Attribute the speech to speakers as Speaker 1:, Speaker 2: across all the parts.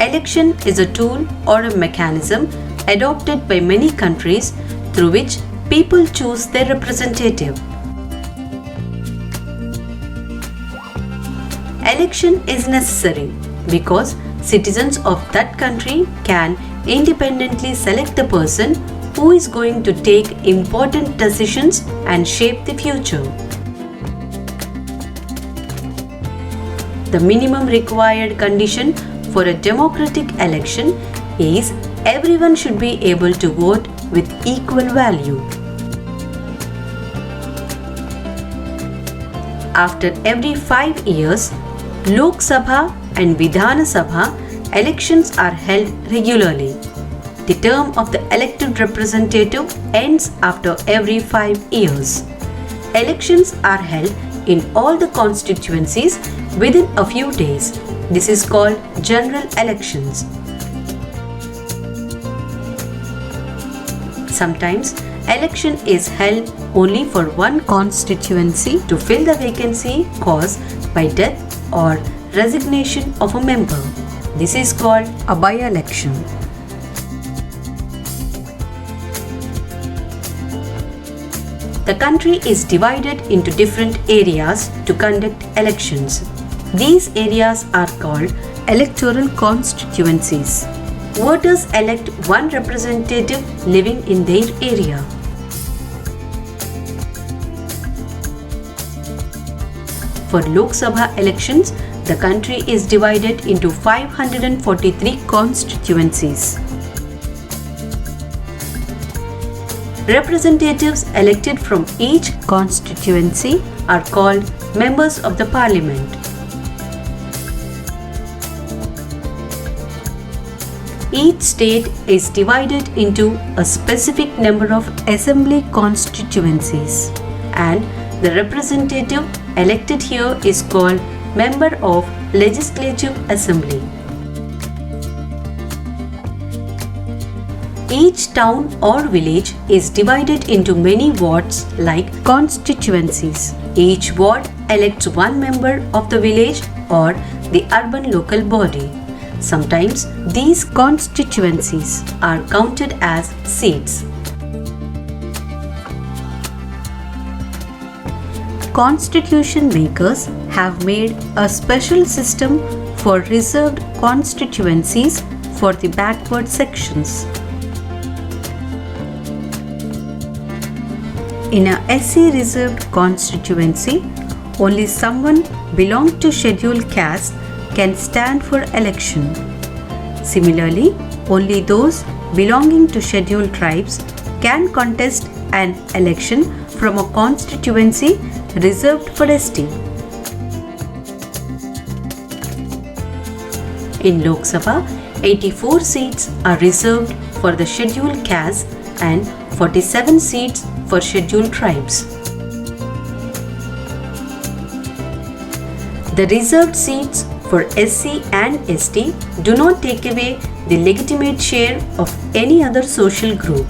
Speaker 1: Election is a tool or a mechanism adopted by many countries through which people choose their representative. Election is necessary because citizens of that country can independently select the person who is going to take important decisions and shape the future. The minimum required condition for a democratic election is everyone should be able to vote with equal value. After every 5 years, Lok Sabha and Vidhana Sabha elections are held regularly. The term of the elected representative ends after every 5 years. Elections are held in all the constituencies within a few days. This is called general elections. Sometimes election is held only for one constituency to fill the vacancy caused by death or resignation of a member. This is called a by-election. The country is divided into different areas to conduct elections. These areas are called electoral constituencies. Voters elect one representative living in their area. For Lok Sabha elections, the country is divided into 543 constituencies. Representatives elected from each constituency are called members of the parliament. Each state is divided into a specific number of assembly constituencies, and the representative elected here is called member of Legislative Assembly. Each town or village is divided into many wards like constituencies. Each ward elects one member of the village or the urban local body. Sometimes these constituencies are counted as seats. Constitution makers have made a special system for reserved constituencies for the backward sections. In a SC reserved constituency, only someone belonging to scheduled caste can stand for election. Similarly, only those belonging to scheduled tribes can contest an election from a constituency reserved for ST. In Lok Sabha, 84 seats are reserved for the scheduled caste and 47 seats for scheduled tribes. The reserved seats for SC and ST do not take away the legitimate share of any other social group.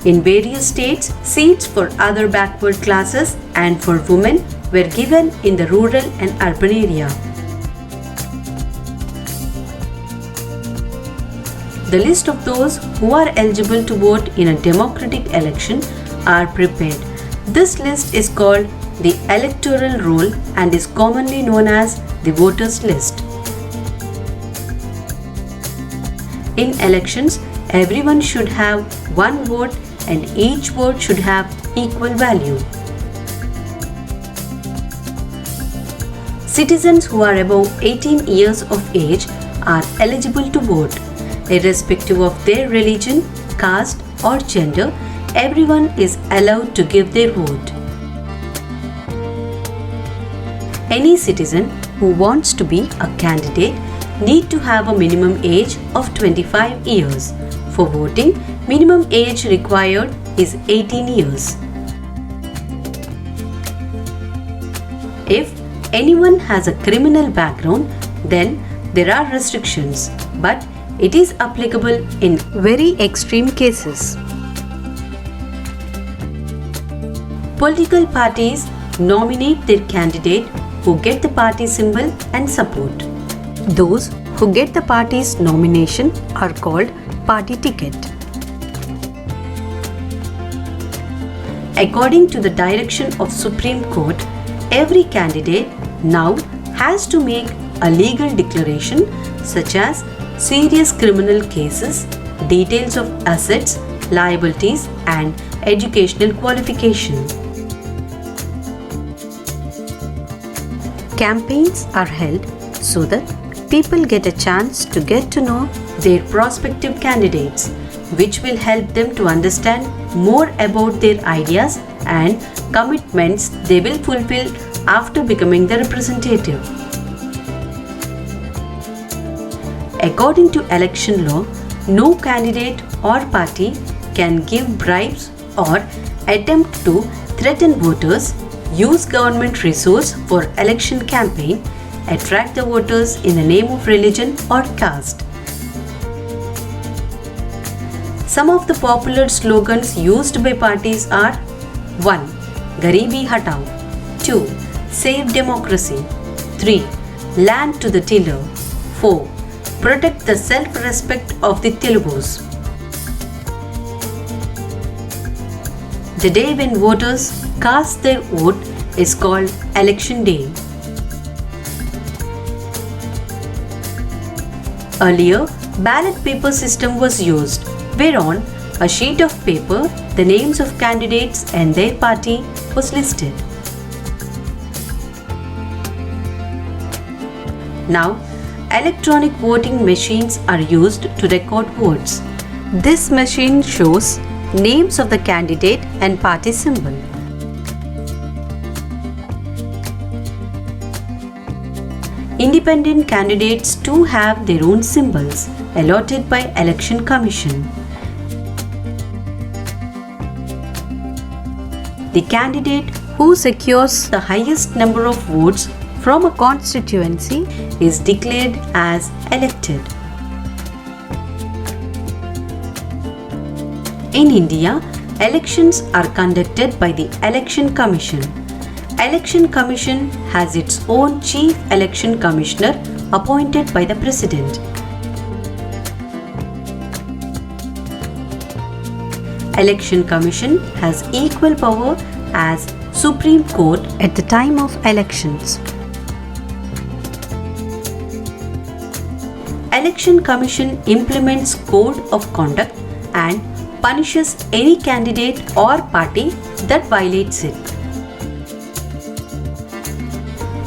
Speaker 1: In various states, seats for other backward classes and for women were given in the rural and urban area. The list of those who are eligible to vote in a democratic election are prepared. This list is called the electoral roll and is commonly known as the voters list. In elections, everyone should have one vote and each vote should have equal value. Citizens who are above 18 years of age are eligible to vote. Irrespective of their religion, caste or gender, everyone is allowed to give their vote. Any citizen who wants to be a candidate need to have a minimum age of 25 years. For voting, minimum age required is 18 years. If anyone has a criminal background, then there are restrictions, but it is applicable in very extreme cases. Political parties nominate their candidate who get the party symbol and support. Those who get the party's nomination are called party ticket. According to the direction of Supreme Court, every candidate now has to make a legal declaration such as serious criminal cases, details of assets, liabilities and educational qualification. Campaigns are held so that people get a chance to get to know their prospective candidates, which will help them to understand more about their ideas and commitments they will fulfill after becoming the representative. According to election law, no candidate or party can give bribes or attempt to threaten voters, use government resource for election campaign, attract the voters in the name of religion or caste. Some of the popular slogans used by parties are 1. Garibi Hatao, 2. Save Democracy, 3. Land to the Tiller, 4. Protect the self-respect of the Telugus. The day when voters cast their vote is called Election Day. Earlier, ballot paper system was used, whereon a sheet of paper, the names of candidates and their party was listed. Now, electronic voting machines are used to record votes. This machine shows names of the candidate and party symbol. Independent candidates too have their own symbols allotted by Election Commission. The candidate who secures the highest number of votes from a constituency is declared as elected. In India, elections are conducted by the Election Commission. Election Commission has its own Chief Election Commissioner appointed by the President. Election Commission has equal power as Supreme Court at the time of elections. Election Commission implements code of conduct and punishes any candidate or party that violates it.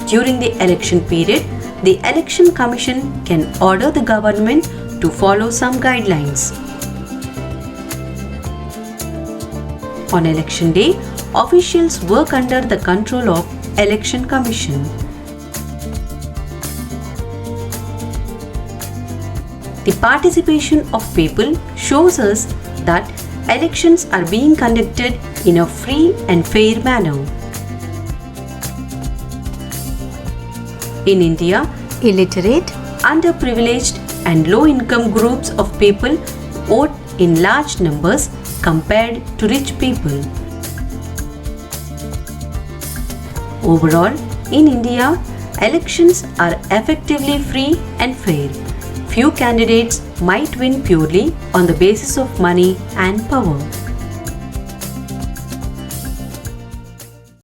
Speaker 1: During the election period, the Election Commission can order the government to follow some guidelines. On election day, officials work under the control of Election Commission. The participation of people shows us that elections are being conducted in a free and fair manner. In India, illiterate, underprivileged and low-income groups of people vote in large numbers compared to rich people. Overall, in India, elections are effectively free and fair. Few candidates might win purely on the basis of money and power.